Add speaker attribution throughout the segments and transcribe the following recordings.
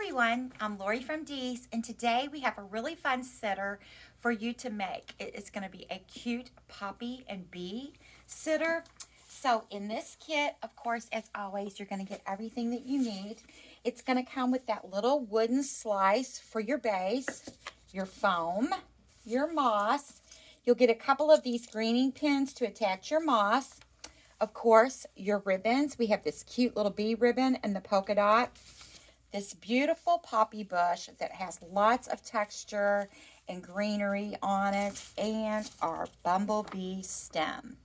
Speaker 1: everyone, I'm Lori from Dee's, and today we have a really fun sitter for you to make. It is going to be a cute poppy and bee sitter. So in this kit, of course, as always, you're going to get everything that you need. It's going to come with that little wooden slice for your base, your foam, your moss. You'll get a couple of these greening pins to attach your moss. Of course, your ribbons. We have this cute little bee ribbon and the polka dot. This beautiful poppy bush that has lots of texture and greenery on it, and our bumblebee stem.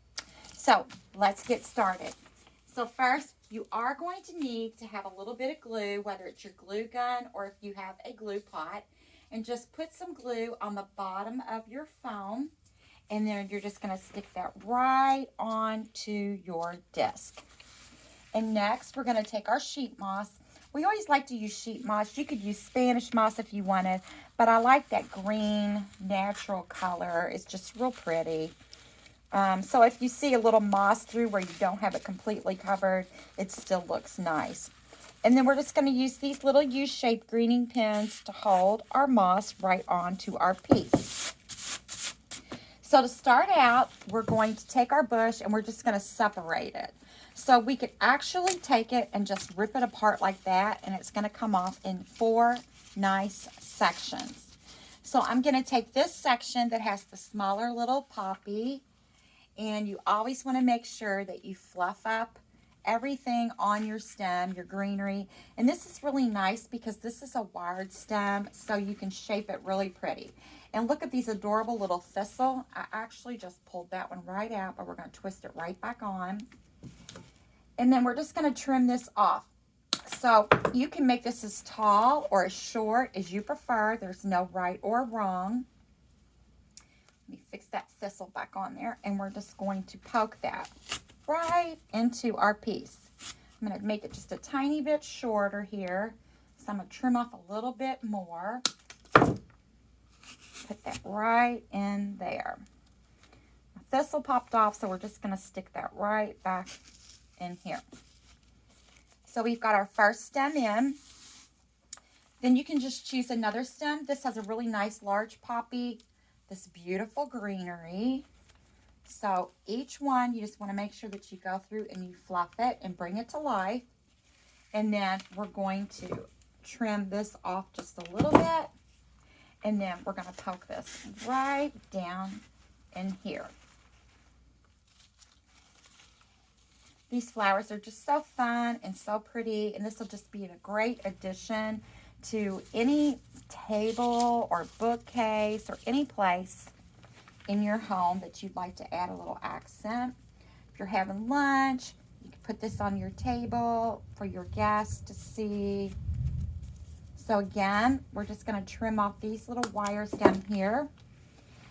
Speaker 1: So let's get started. So first, you are going to need to have a little bit of glue, whether it's your glue gun or if you have a glue pot, and just put some glue on the bottom of your foam, and then you're just going to stick that right onto your disc. And next, we're going to take our sheet moss. We always like to use sheet moss. You could use Spanish moss if you wanted, but I like that green natural color. It's just real pretty. So if you see a little moss through where you don't have it completely covered, it still looks nice. And then we're just going to use these little U-shaped greening pins to hold our moss right onto our piece. So to start out, we're going to take our bush and we're just going to separate it. So we could actually take it and just rip it apart like that, and it's going to come off in 4 nice sections. So I'm going to take this section that has the smaller little poppy, and you always want to make sure that you fluff up everything on your stem, your greenery. And this is really nice because this is a wired stem, so you can shape it really pretty. And look at these adorable little thistle. I actually just pulled that one right out, but we're going to twist it right back on. And then we're just going to trim this off. So you can make this as tall or as short as you prefer. There's no right or wrong. Let me fix that thistle back on there. And we're just going to poke that right into our piece. I'm going to make it just a tiny bit shorter here. So I'm going to trim off a little bit more. Put that right in there. The thistle popped off, so we're just going to stick that right back in here. So we've got our first stem in. Then you can just choose another stem. This has a really nice large poppy, this beautiful greenery. So each one, you just want to make sure that you go through and you fluff it and bring it to life. And then we're going to trim this off just a little bit. And then we're going to poke this right down in here. These flowers are just so fun and so pretty, and this will just be a great addition to any table or bookcase or any place in your home that you'd like to add a little accent. If you're having lunch, you can put this on your table for your guests to see. So again, we're just going to trim off these little wires down here,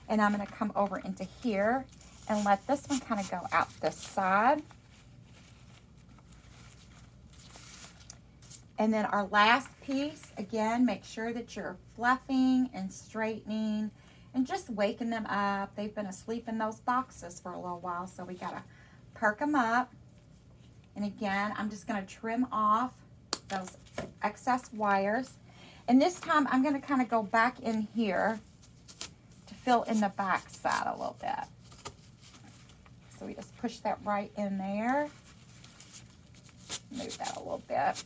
Speaker 1: and I'm going to come over into here and let this one kind of go out this side. And then our last piece, again, make sure that you're fluffing and straightening and just waking them up. They've been asleep in those boxes for a little while, so we gotta perk them up. And again, I'm just gonna trim off those excess wires. And this time, I'm gonna kind of go back in here to fill in the back side a little bit. So we just push that right in there. Move that a little bit.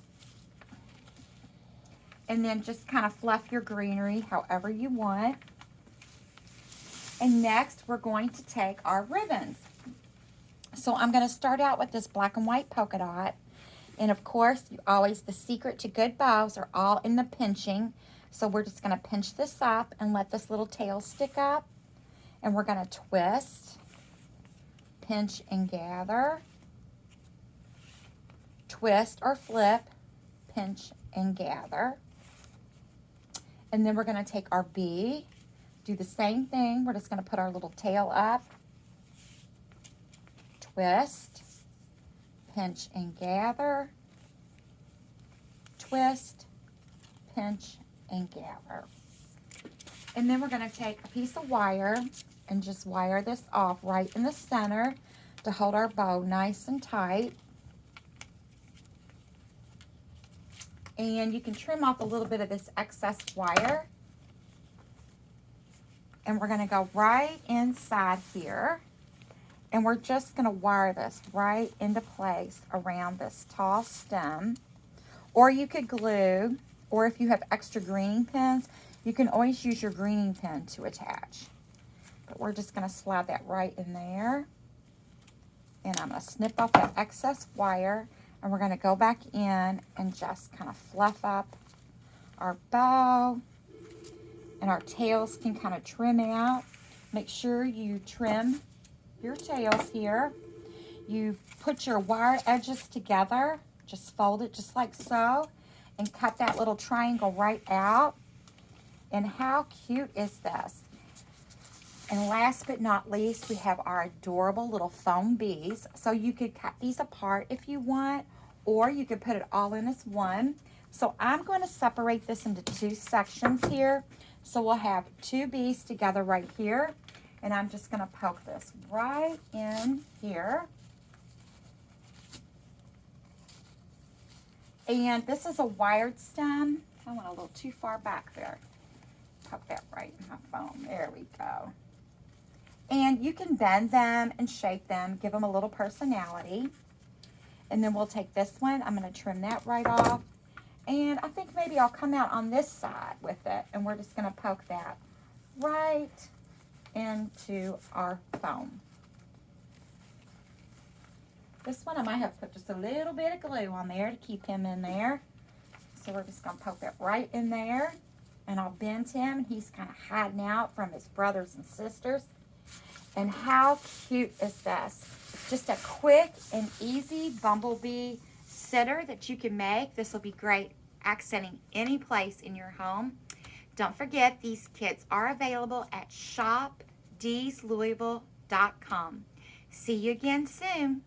Speaker 1: And then just kind of fluff your greenery however you want. And next, we're going to take our ribbons. So I'm going to start out with this black and white polka dot. And of course, the secret to good bows are all in the pinching. So we're just going to pinch this up and let this little tail stick up. And we're going to twist, pinch and gather, twist or flip, pinch and gather. And then we're going to take our bee, do the same thing. We're just going to put our little tail up, twist, pinch and gather, twist, pinch and gather. And then we're going to take a piece of wire and just wire this off right in the center to hold our bow nice and tight. And you can trim off a little bit of this excess wire. And we're going to go right inside here. And we're just going to wire this right into place around this tall stem. Or you could glue, or if you have extra greening pins, you can always use your greening pin to attach. But we're just going to slide that right in there. And I'm going to snip off that excess wire. And we're going to go back in and just kind of fluff up our bow. And our tails can kind of trim out. Make sure you trim your tails here. You put your wire edges together. Just fold it just like so. And cut that little triangle right out. And how cute is this? And last but not least, we have our adorable little foam bees. So you could cut these apart if you want, or you could put it all in as one. So I'm going to separate this into two sections here. So we'll have two bees together right here. And I'm just going to poke this right in here. And this is a wired stem. I went a little too far back there. Poke that right in my foam. There we go. And you can bend them and shape them, give them a little personality. And then we'll take this one. I'm going to trim that right off. And I think maybe I'll come out on this side with it. And we're just going to poke that right into our foam. This one I might have put just a little bit of glue on there to keep him in there. So we're just going to poke that right in there. And I'll bend him. He's kind of hiding out from his brothers and sisters. And how cute is this? Just a quick and easy bumblebee sitter that you can make. This will be great accenting any place in your home. Don't forget, these kits are available at shopdeeslouisville.com. See you again soon.